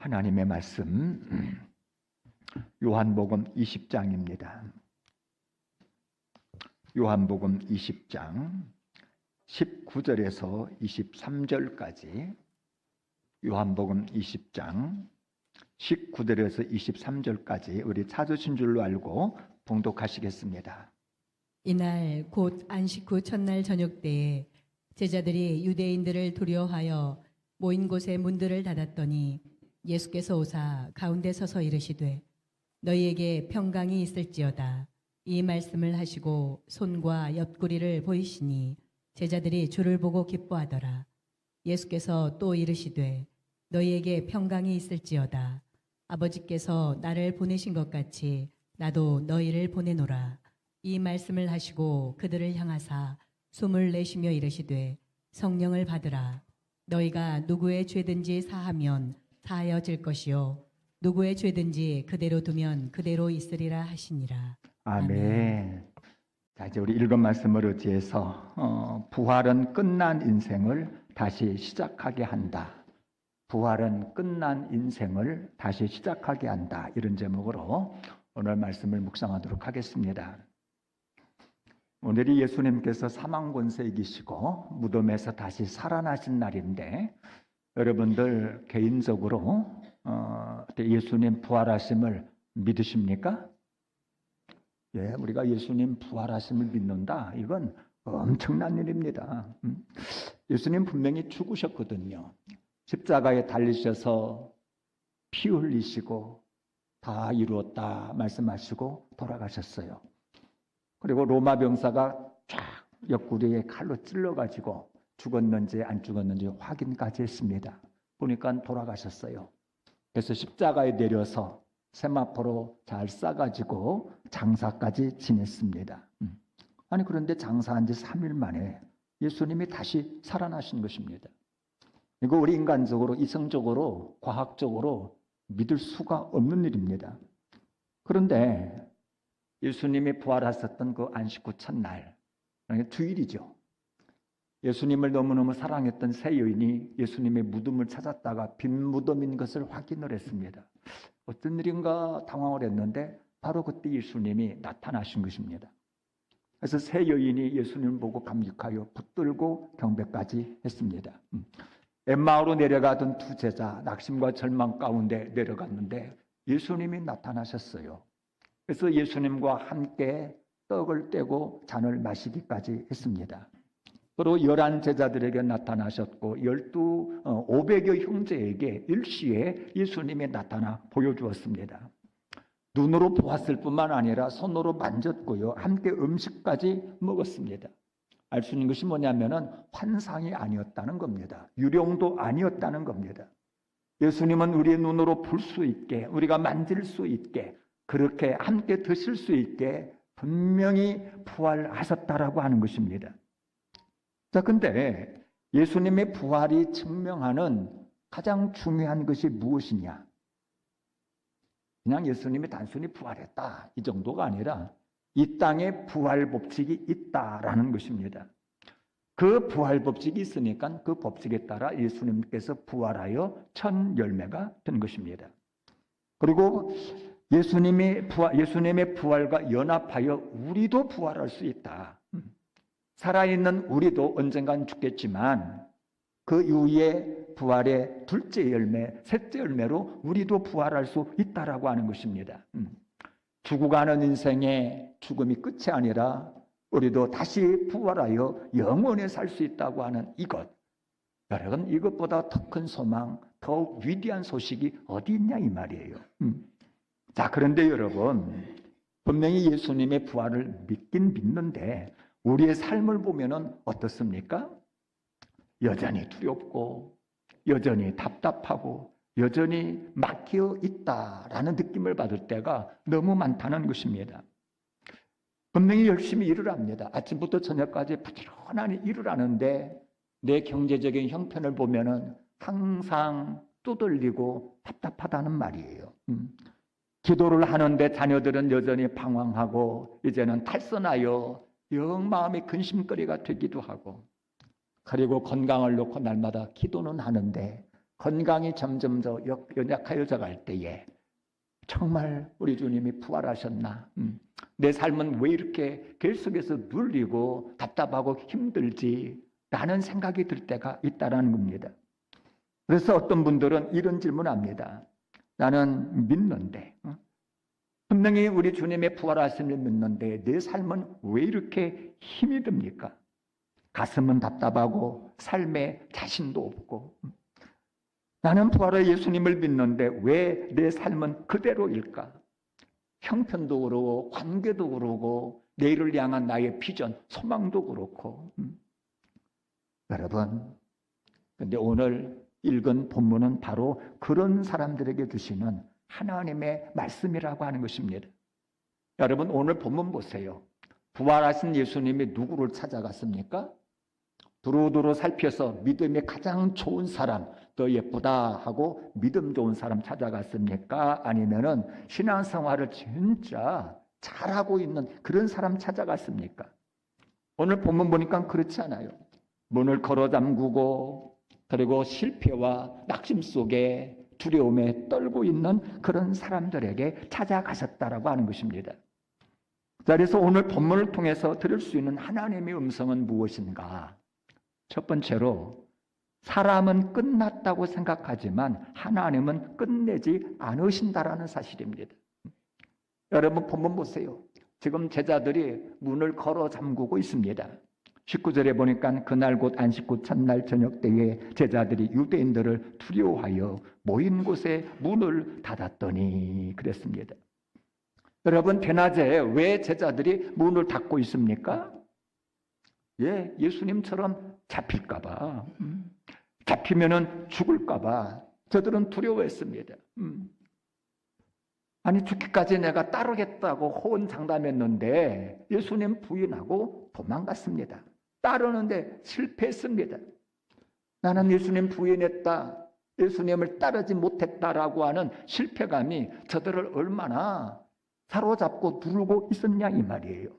하나님의 말씀 요한복음 20장입니다. 요한복음 20장 19절에서 23절까지 요한복음 20장 19절에서 23절까지 우리 찾으신 줄로 알고 봉독하시겠습니다. 이날 곧 안식 후 첫날 저녁 때에 제자들이 유대인들을 두려워하여 모인 곳에 문들을 닫았더니 예수께서 오사 가운데 서서 이르시되 너희에게 평강이 있을지어다. 이 말씀을 하시고 손과 옆구리를 보이시니 제자들이 주를 보고 기뻐하더라. 예수께서 또 이르시되 너희에게 평강이 있을지어다. 아버지께서 나를 보내신 것 같이 나도 너희를 보내노라. 이 말씀을 하시고 그들을 향하사 숨을 내쉬며 이르시되 성령을 받으라. 너희가 누구의 죄든지 사하면 사하여질 것이요 누구의 죄든지 그대로 두면 그대로 있으리라 하시니라. 아멘. 자, 이제 우리 읽은 말씀을 의지해서 부활은 끝난 인생을 다시 시작하게 한다. 부활은 끝난 인생을 다시 시작하게 한다. 이런 제목으로 오늘 말씀을 묵상하도록 하겠습니다. 오늘이 예수님께서 사망 권세 이기시고 무덤에서 다시 살아나신 날인데 여러분들 개인적으로 예수님 부활하심을 믿으십니까? 예, 우리가 예수님 부활하심을 믿는다. 이건 엄청난 일입니다. 예수님 분명히 죽으셨거든요. 십자가에 달리셔서 피 흘리시고 다 이루었다 말씀하시고 돌아가셨어요. 그리고 로마 병사가 쫙 옆구리에 칼로 찔러가지고 죽었는지 안 죽었는지 확인까지 했습니다. 보니까 돌아가셨어요. 그래서 십자가에 내려서 세마포로 잘 싸가지고 장사까지 지냈습니다. 아니 그런데 장사한 지 3일 만에 예수님이 다시 살아나신 것입니다. 이거 우리 인간적으로 이성적으로 과학적으로 믿을 수가 없는 일입니다. 그런데 예수님이 부활하셨던 그 안식 후 첫날, 주일이죠. 예수님을 너무너무 사랑했던 세 여인이 예수님의 무덤을 찾았다가 빈 무덤인 것을 확인을 했습니다. 어떤 일인가 당황을 했는데 바로 그때 예수님이 나타나신 것입니다. 그래서 세 여인이 예수님을 보고 감격하여 붙들고 경배까지 했습니다. 엠마오로 내려가던 두 제자 낙심과 절망 가운데 내려갔는데 예수님이 나타나셨어요. 그래서 예수님과 함께 떡을 떼고 잔을 마시기까지 했습니다. 그리고 11 제자들에게 나타나셨고 500여 형제에게 일시에 예수님이 나타나 보여주었습니다. 눈으로 보았을 뿐만 아니라 손으로 만졌고요. 함께 음식까지 먹었습니다. 알 수 있는 것이 뭐냐면은 환상이 아니었다는 겁니다. 유령도 아니었다는 겁니다. 예수님은 우리의 눈으로 볼 수 있게, 우리가 만질 수 있게, 그렇게 함께 드실 수 있게 분명히 부활하셨다라고 하는 것입니다. 자, 근데 예수님의 부활이 증명하는 가장 중요한 것이 무엇이냐? 그냥 예수님이 단순히 부활했다 이 정도가 아니라 이 땅에 부활 법칙이 있다라는 것입니다. 그 부활 법칙이 있으니까 그 법칙에 따라 예수님께서 부활하여 첫 열매가 된 것입니다. 그리고 예수님의 부활과 연합하여 우리도 부활할 수 있다. 살아있는 우리도 언젠간 죽겠지만 그 이후에 부활의 둘째 열매, 셋째 열매로 우리도 부활할 수 있다라고 하는 것입니다. 죽어가는 인생의 죽음이 끝이 아니라 우리도 다시 부활하여 영원히 살 수 있다고 하는 이것. 여러분, 이것보다 더 큰 소망, 더 위대한 소식이 어디 있냐 이 말이에요. 자, 그런데 여러분, 분명히 예수님의 부활을 믿긴 믿는데 우리의 삶을 보면은 어떻습니까? 여전히 두렵고 여전히 답답하고 여전히 막혀 있다라는 느낌을 받을 때가 너무 많다는 것입니다. 분명히 열심히 일을 합니다. 아침부터 저녁까지 부지런히 일을 하는데 내 경제적인 형편을 보면은 항상 두들리고 답답하다는 말이에요. 기도를 하는데 자녀들은 여전히 방황하고 이제는 탈선하여 영 마음이 근심거리가 되기도 하고, 그리고 건강을 놓고 날마다 기도는 하는데 건강이 점점 더 연약하여져 갈 때에 정말 우리 주님이 부활하셨나? 내 삶은 왜 이렇게 계속해서 눌리고 답답하고 힘들지? 라는 생각이 들 때가 있다라는 겁니다. 그래서 어떤 분들은 이런 질문합니다. 나는 믿는데, 분명히 우리 주님의 부활하심을 믿는데 내 삶은 왜 이렇게 힘이 듭니까? 가슴은 답답하고 삶에 자신도 없고, 나는 부활의 예수님을 믿는데 왜 내 삶은 그대로일까? 형편도 그러고 관계도 그러고 내일을 향한 나의 비전, 소망도 그렇고. 여러분, 근데 오늘 읽은 본문은 바로 그런 사람들에게 주시는 하나님의 말씀이라고 하는 것입니다. 여러분, 오늘 본문 보세요. 부활하신 예수님이 누구를 찾아갔습니까? 두루두루 살펴서 믿음이 가장 좋은 사람, 더 예쁘다 하고 믿음 좋은 사람 찾아갔습니까? 아니면은 신앙생활을 진짜 잘하고 있는 그런 사람 찾아갔습니까? 오늘 본문 보니까 그렇지 않아요. 문을 걸어 잠그고 그리고 실패와 낙심 속에 두려움에 떨고 있는 그런 사람들에게 찾아가셨다라고 하는 것입니다. 자, 그래서 오늘 본문을 통해서 들을 수 있는 하나님의 음성은 무엇인가? 첫 번째로 사람은 끝났다고 생각하지만 하나님은 끝내지 않으신다라는 사실입니다. 여러분 본문 보세요. 지금 제자들이 문을 걸어 잠그고 있습니다. 19절에 보니까 그날 곧 안식 후 첫날 저녁 때에 제자들이 유대인들을 두려워하여 모인 곳에 문을 닫았더니 그랬습니다. 여러분 대낮에 왜 제자들이 문을 닫고 있습니까? 예, 예수님처럼 잡힐까 봐. 잡히면은 죽을까 봐 저들은 두려워했습니다. 아니 죽기까지 내가 따르겠다고 호언장담했는데 예수님 부인하고 도망갔습니다. 따르는데 실패했습니다. 나는 예수님 부인했다, 예수님을 따르지 못했다라고 하는 실패감이 저들을 얼마나 사로잡고 누르고 있었냐 이 말이에요.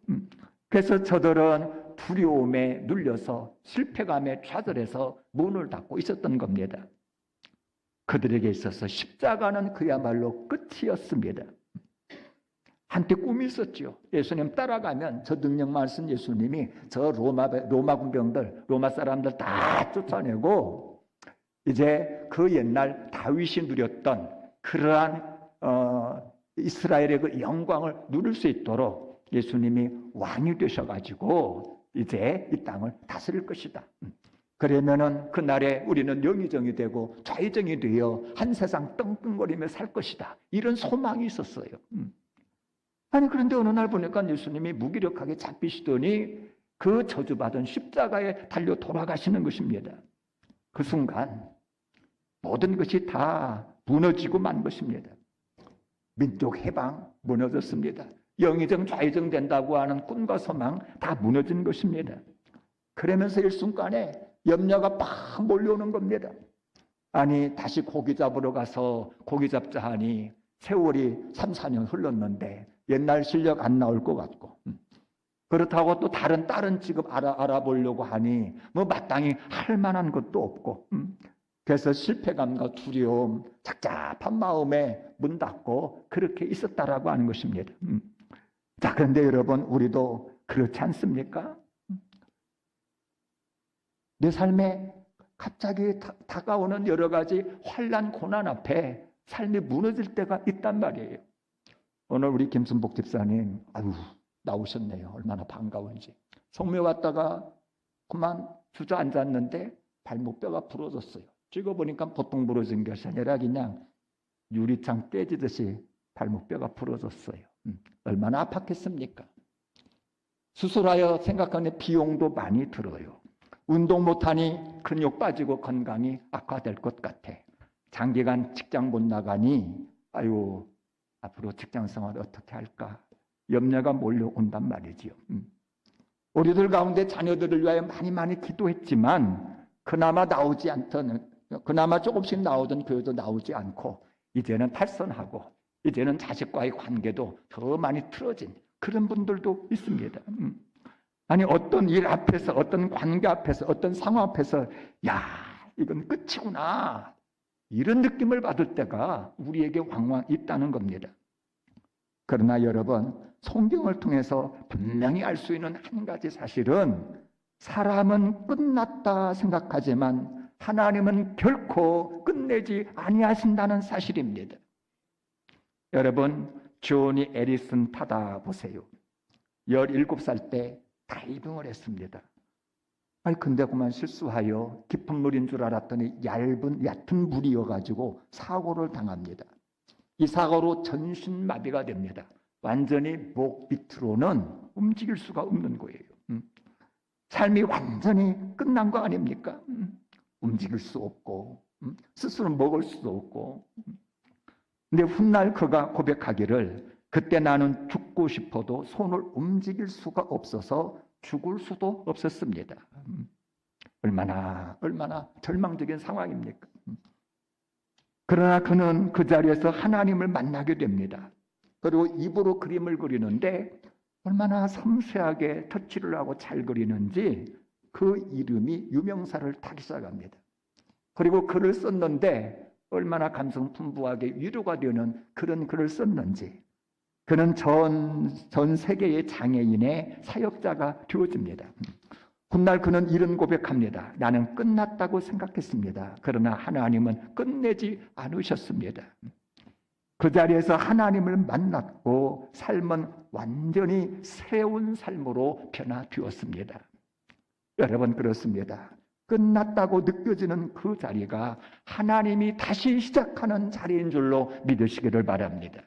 그래서 저들은 두려움에 눌려서 실패감에 좌절해서 문을 닫고 있었던 겁니다. 그들에게 있어서 십자가는 그야말로 끝이었습니다. 한때 꿈이 있었죠. 예수님 따라가면 저 능력 많으신 예수님이 저 로마 군병들, 로마 사람들 다 쫓아내고 이제 그 옛날 다윗이 누렸던 그러한 이스라엘의 그 영광을 누릴 수 있도록 예수님이 왕이 되셔가지고 이제 이 땅을 다스릴 것이다. 그러면은 그날에 우리는 영의정이 되고 좌의정이 되어 한 세상 떵떵거리며 살 것이다. 이런 소망이 있었어요. 아니 그런데 어느 날 보니까 예수님이 무기력하게 잡히시더니 그 저주받은 십자가에 달려 돌아가시는 것입니다. 그 순간 모든 것이 다 무너지고 만 것입니다. 민족 해방 무너졌습니다. 영의정 좌의정 된다고 하는 꿈과 소망 다 무너진 것입니다. 그러면서 일순간에 염려가 막 몰려오는 겁니다. 아니 다시 고기 잡으러 가서 고기 잡자 하니 세월이 3, 4년 흘렀는데 옛날 실력 안 나올 것 같고 그렇다고 또 다른 직업 알아보려고 하니 뭐 마땅히 할 만한 것도 없고 그래서 실패감과 두려움, 착잡한 마음에 문 닫고 그렇게 있었다라고 하는 것입니다. 자, 그런데 여러분 우리도 그렇지 않습니까? 내 삶에 갑자기 다가오는 여러 가지 환난, 고난 앞에 삶이 무너질 때가 있단 말이에요. 오늘 우리 김순복 집사님, 아유 나오셨네요. 얼마나 반가운지. 성묘 갔다가 그만 주저앉았는데 발목뼈가 부러졌어요. 찍어보니까 보통 부러진 것이 아니라 그냥 유리창 깨지듯이 발목뼈가 부러졌어요. 얼마나 아팠겠습니까? 수술하여 생각하는 비용도 많이 들어요. 운동 못하니 근육 빠지고 건강이 악화될 것 같아. 장기간 직장 못 나가니 아유 앞으로 직장 생활 어떻게 할까? 염려가 몰려온단 말이지요. 우리들 가운데 자녀들을 위하여 많이 기도했지만 그나마 그나마 조금씩 나오던 교회도 나오지 않고 이제는 탈선하고 이제는 자식과의 관계도 더 많이 틀어진 그런 분들도 있습니다. 아니 어떤 일 앞에서 어떤 관계 앞에서 어떤 상황 앞에서 야 이건 끝이구나 이런 느낌을 받을 때가 우리에게 왕왕 있다는 겁니다. 그러나 여러분, 성경을 통해서 분명히 알 수 있는 한 가지 사실은 사람은 끝났다 생각하지만 하나님은 결코 끝내지 아니하신다는 사실입니다. 여러분, 조니 에리슨 받아보세요. 17살 때 다이빙을 했습니다. 근데 그만 실수하여 깊은 물인 줄 알았더니 얕은 물이어가지고 사고를 당합니다. 이 사고로 전신마비가 됩니다. 완전히 목 밑으로는 움직일 수가 없는 거예요. 삶이 완전히 끝난 거 아닙니까? 움직일 수 없고 스스로 먹을 수도 없고. 근데 훗날 그가 고백하기를 그때 나는 죽고 싶어도 손을 움직일 수가 없어서 죽을 수도 없었습니다. 얼마나 절망적인 상황입니까? 그러나 그는 그 자리에서 하나님을 만나게 됩니다. 그리고 입으로 그림을 그리는데 얼마나 섬세하게 터치를 하고 잘 그리는지 그 이름이 유명사를 타기 시작합니다. 그리고 글을 썼는데 얼마나 감성 풍부하게 위로가 되는 그런 글을 썼는지 그는 전 세계의 장애인의 사역자가 되어집니다. 훗날 그는 이런 고백합니다. 나는 끝났다고 생각했습니다. 그러나 하나님은 끝내지 않으셨습니다. 그 자리에서 하나님을 만났고 삶은 완전히 새로운 삶으로 변화되었습니다. 여러분, 그렇습니다. 끝났다고 느껴지는 그 자리가 하나님이 다시 시작하는 자리인 줄로 믿으시기를 바랍니다.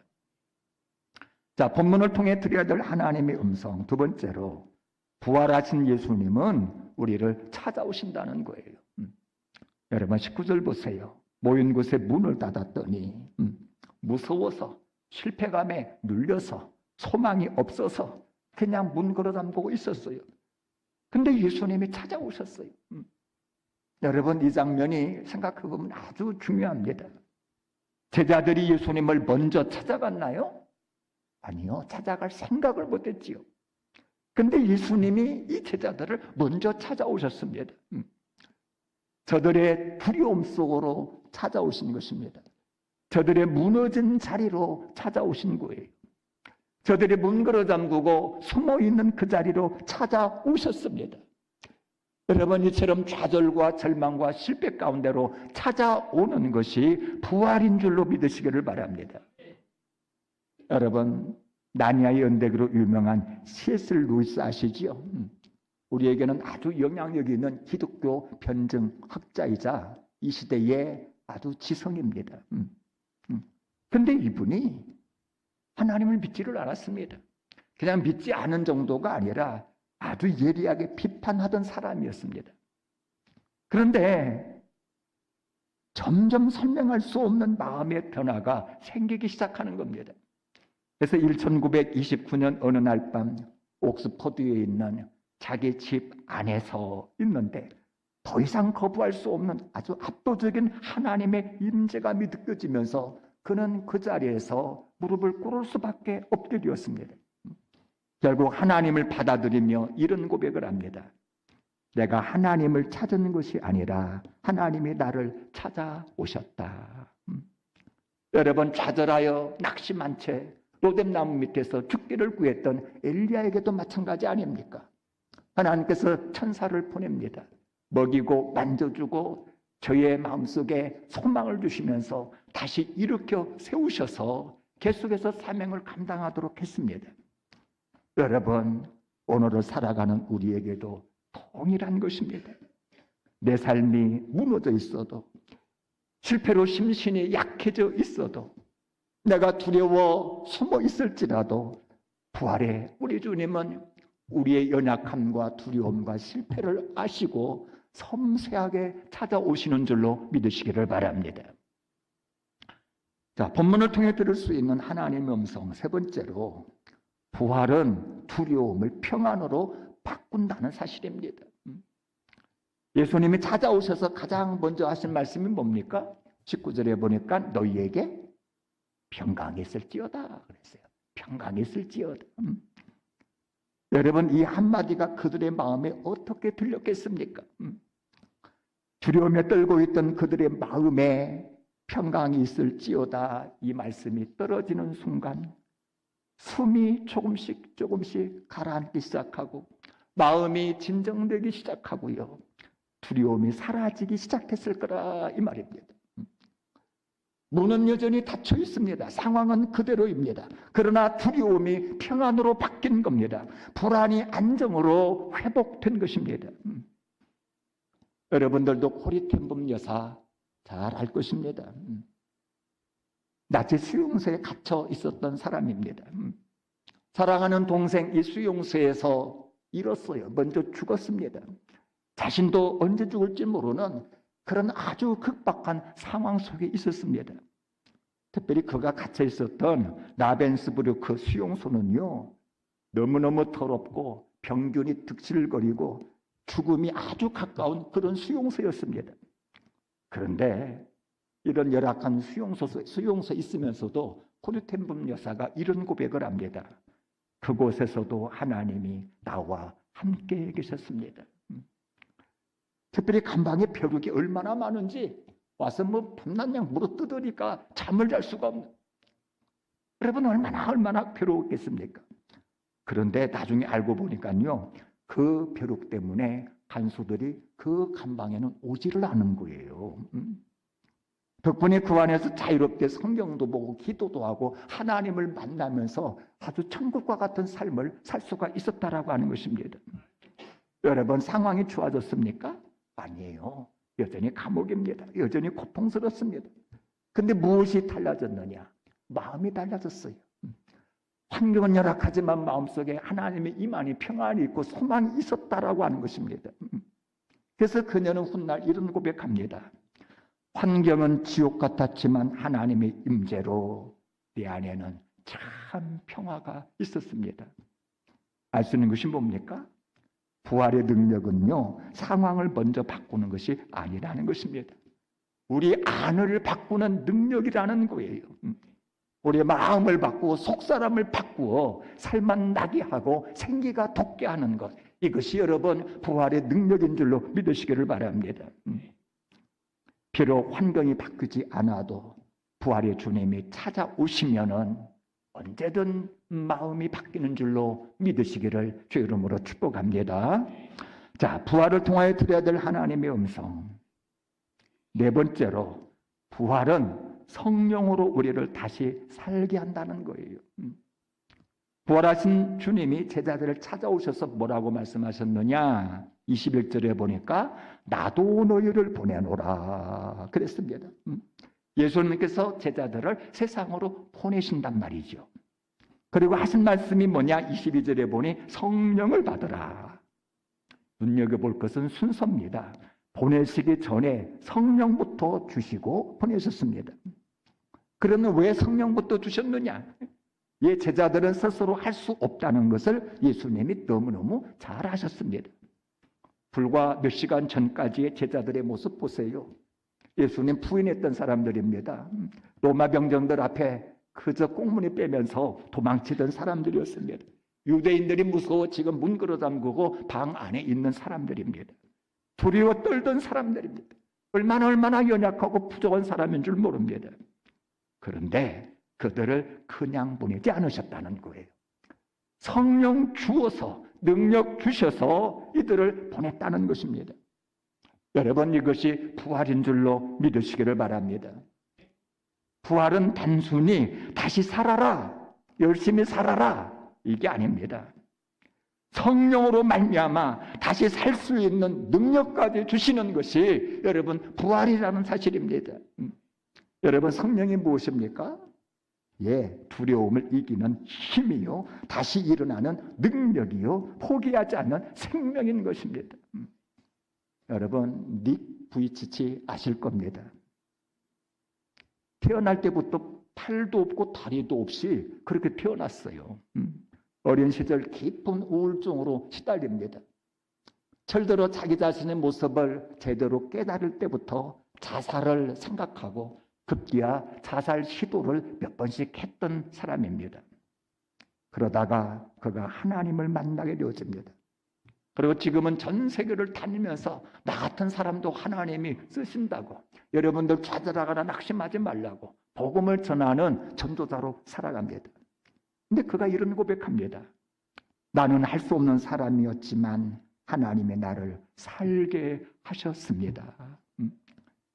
자, 본문을 통해 드려야 될 하나님의 음성. 두 번째로, 부활하신 예수님은 우리를 찾아오신다는 거예요. 여러분, 19절 보세요. 모인 곳에 문을 닫았더니 무서워서 실패감에 눌려서 소망이 없어서 그냥 문 걸어 잠그고 있었어요. 근데 예수님이 찾아오셨어요. 여러분, 이 장면이 생각해보면 아주 중요합니다. 제자들이 예수님을 먼저 찾아갔나요? 아니요, 찾아갈 생각을 못했지요. 근데 예수님이 이 제자들을 먼저 찾아오셨습니다. 저들의 두려움 속으로 찾아오신 것입니다. 저들의 무너진 자리로 찾아오신 거예요. 저들이 문 걸어 잠그고 숨어있는 그 자리로 찾아오셨습니다. 여러분, 이처럼 좌절과 절망과 실패 가운데로 찾아오는 것이 부활인 줄로 믿으시기를 바랍니다. 여러분, 나니아의 연대기로 유명한 C.S. 루이스 아시지요? 우리에게는 아주 영향력 있는 기독교 변증학자이자 이 시대의 아주 지성입니다. 근데 이분이 하나님을 믿지를 않았습니다. 그냥 믿지 않은 정도가 아니라 아주 예리하게 비판하던 사람이었습니다. 그런데 점점 설명할 수 없는 마음의 변화가 생기기 시작하는 겁니다. 그래서 1929년 어느 날 밤 옥스퍼드에 있는 자기 집 안에서 있는데 더 이상 거부할 수 없는 아주 압도적인 하나님의 임재감이 느껴지면서 그는 그 자리에서 무릎을 꿇을 수밖에 없게 되었습니다. 결국 하나님을 받아들이며 이런 고백을 합니다. 내가 하나님을 찾은 것이 아니라 하나님이 나를 찾아오셨다. 여러분, 좌절하여 낙심한 채 로뎀나무 밑에서 죽기를 구했던 엘리야에게도 마찬가지 아닙니까? 하나님께서 천사를 보냅니다. 먹이고 만져주고 저의 마음속에 소망을 주시면서 다시 일으켜 세우셔서 계속해서 사명을 감당하도록 했습니다. 여러분, 오늘을 살아가는 우리에게도 동일한 것입니다. 내 삶이 무너져 있어도, 실패로 심신이 약해져 있어도, 내가 두려워 숨어 있을지라도 부활의 우리 주님은 우리의 연약함과 두려움과 실패를 아시고 섬세하게 찾아오시는 줄로 믿으시기를 바랍니다. 자, 본문을 통해 들을 수 있는 하나님의 음성. 세 번째로, 부활은 두려움을 평안으로 바꾼다는 사실입니다. 예수님이 찾아오셔서 가장 먼저 하신 말씀이 뭡니까? 19절에 보니까 너희에게 평강이 있을지어다 그랬어요. 평강이 있을지어다. 여러분, 이 한마디가 그들의 마음에 어떻게 들렸겠습니까? 두려움에 떨고 있던 그들의 마음에 평강이 있을지어다 이 말씀이 떨어지는 순간 숨이 조금씩 가라앉기 시작하고 마음이 진정되기 시작하고요. 두려움이 사라지기 시작했을 거라 이 말입니다. 문은 여전히 닫혀 있습니다. 상황은 그대로입니다. 그러나 두려움이 평안으로 바뀐 겁니다. 불안이 안정으로 회복된 것입니다. 여러분들도 고리텐범 여사 잘 알 것입니다. 나치 수용소에 갇혀 있었던 사람입니다. 사랑하는 동생 이 수용소에서 잃었어요. 먼저 죽었습니다. 자신도 언제 죽을지 모르는 그런 아주 극박한 상황 속에 있었습니다. 특별히 그가 갇혀 있었던 라벤스부르크 수용소는요, 너무너무 더럽고 병균이 득실거리고 죽음이 아주 가까운 그런 수용소였습니다. 그런데 이런 열악한 수용소에 있으면서도 고리텐범 여사가 이런 고백을 합니다. 그곳에서도 하나님이 나와 함께 계셨습니다. 특별히 감방에 벼룩이 얼마나 많은지 와서 밤낮양 물어뜯으니까 잠을 잘 수가 없는. 여러분 얼마나 괴로웠겠습니까? 그런데 나중에 알고 보니까요, 그 벼룩 때문에 간수들이 그 감방에는 오지를 않은 거예요. 덕분에 그 안에서 자유롭게 성경도 보고 기도도 하고 하나님을 만나면서 아주 천국과 같은 삶을 살 수가 있었다라고 하는 것입니다. 여러분 상황이 좋아졌습니까? 아니에요. 여전히 감옥입니다. 여전히 고통스럽습니다. 근데 무엇이 달라졌느냐? 마음이 달라졌어요. 환경은 열악하지만 마음속에 하나님의 임한이 평안이 있고 소망이 있었다라고 하는 것입니다. 그래서 그녀는 훗날 이런 고백합니다. 환경은 지옥 같았지만 하나님의 임재로 내 안에는 참 평화가 있었습니다. 알 수 있는 것이 뭡니까? 부활의 능력은요, 상황을 먼저 바꾸는 것이 아니라는 것입니다. 우리 안을 바꾸는 능력이라는 거예요. 우리의 마음을 바꾸고 속사람을 바꾸어 살만 나게 하고 생기가 돋게 하는 것, 이것이 여러분 부활의 능력인 줄로 믿으시기를 바랍니다. 비록 환경이 바뀌지 않아도 부활의 주님이 찾아오시면은 언제든 마음이 바뀌는 줄로 믿으시기를 주 이름으로 축복합니다. 자, 부활을 통하여 들어야 될 하나님의 음성. 네 번째로 부활은 성령으로 우리를 다시 살게 한다는 거예요. 부활하신 주님이 제자들을 찾아오셔서 뭐라고 말씀하셨느냐? 21절에 보니까 나도 너희를 보내노라 그랬습니다. 예수님께서 제자들을 세상으로 보내신단 말이죠. 그리고 하신 말씀이 뭐냐? 22절에 보니 성령을 받으라. 눈여겨볼 것은 순서입니다. 보내시기 전에 성령부터 주시고 보내셨습니다. 그러면 왜 성령부터 주셨느냐? 예, 제자들은 스스로 할 수 없다는 것을 예수님이 너무너무 잘 아셨습니다. 불과 몇 시간 전까지의 제자들의 모습 보세요. 예수님 부인했던 사람들입니다. 로마 병정들 앞에 그저 꽁무니 빼면서 도망치던 사람들이었습니다. 유대인들이 무서워 지금 문 걸어 잠그고 방 안에 있는 사람들입니다. 두려워 떨던 사람들입니다. 얼마나 연약하고 부족한 사람인 줄 모릅니다. 그런데 그들을 그냥 보내지 않으셨다는 거예요. 성령 주어서 능력 주셔서 이들을 보냈다는 것입니다. 여러분 이것이 부활인 줄로 믿으시기를 바랍니다. 부활은 단순히 다시 살아라, 열심히 살아라 이게 아닙니다. 성령으로 말미암아 다시 살 수 있는 능력까지 주시는 것이 여러분 부활이라는 사실입니다. 여러분 성령이 무엇입니까? 예, 두려움을 이기는 힘이요, 다시 일어나는 능력이요, 포기하지 않는 생명인 것입니다. 여러분 닉 부이치치 아실 겁니다. 태어날 때부터 팔도 없고 다리도 없이 그렇게 태어났어요. 어린 시절 깊은 우울증으로 시달립니다. 철들어 자기 자신의 모습을 제대로 깨달을 때부터 자살을 생각하고 급기야 자살 시도를 몇 번씩 했던 사람입니다. 그러다가 그가 하나님을 만나게 되어집니다. 그리고 지금은 전 세계를 다니면서 나 같은 사람도 하나님이 쓰신다고, 여러분들 찾아다가나 낙심하지 말라고 복음을 전하는 전도자로 살아갑니다. 근데 그가 이런 고백합니다. 나는 할 수 없는 사람이었지만 하나님의 나를 살게 하셨습니다.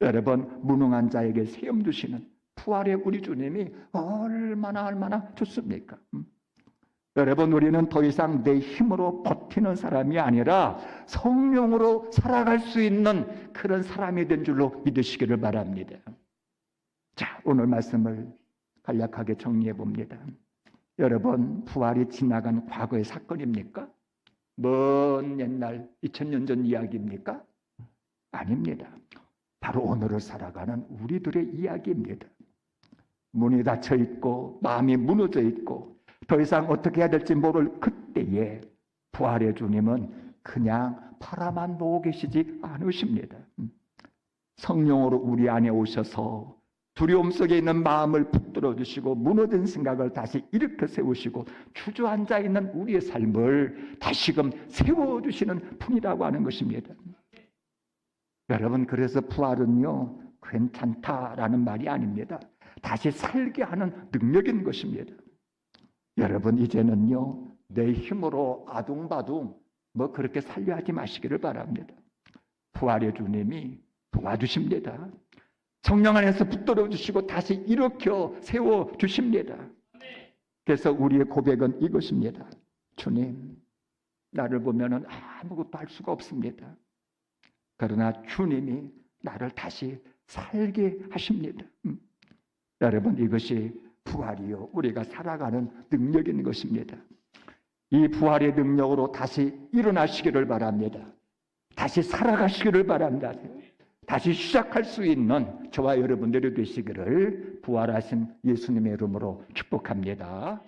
여러분, 무능한 자에게 세움 주시는 부활의 우리 주님이 얼마나 좋습니까? 여러분, 우리는 더 이상 내 힘으로 버티는 사람이 아니라 성령으로 살아갈 수 있는 그런 사람이 된 줄로 믿으시기를 바랍니다. 자, 오늘 말씀을 간략하게 정리해 봅니다. 여러분, 부활이 지나간 과거의 사건입니까? 먼 옛날 2000년 전 이야기입니까? 아닙니다. 바로 오늘을 살아가는 우리들의 이야기입니다. 문이 닫혀 있고 마음이 무너져 있고 더 이상 어떻게 해야 될지 모를 그때에 부활의 주님은 그냥 바라만 보고 계시지 않으십니다. 성령으로 우리 안에 오셔서 두려움 속에 있는 마음을 붙들어 주시고 무너진 생각을 다시 일으켜 세우시고 주저앉아 있는 우리의 삶을 다시금 세워주시는 분이라고 하는 것입니다. 여러분, 그래서 부활은요, 괜찮다라는 말이 아닙니다. 다시 살게 하는 능력인 것입니다. 여러분, 이제는요, 내 힘으로 아둥바둥 그렇게 살려 하지 마시기를 바랍니다. 부활의 주님이 도와주십니다. 성령 안에서 붙들어 주시고 다시 일으켜 세워 주십니다. 그래서 우리의 고백은 이것입니다. 주님, 나를 보면은 아무것도 할 수가 없습니다. 그러나 주님이 나를 다시 살게 하십니다. 여러분, 이것이 부활이요, 우리가 살아가는 능력인 것입니다. 이 부활의 능력으로 다시 일어나시기를 바랍니다. 다시 살아가시기를 바랍니다. 다시 시작할 수 있는 저와 여러분들이 되시기를 부활하신 예수님의 이름으로 축복합니다.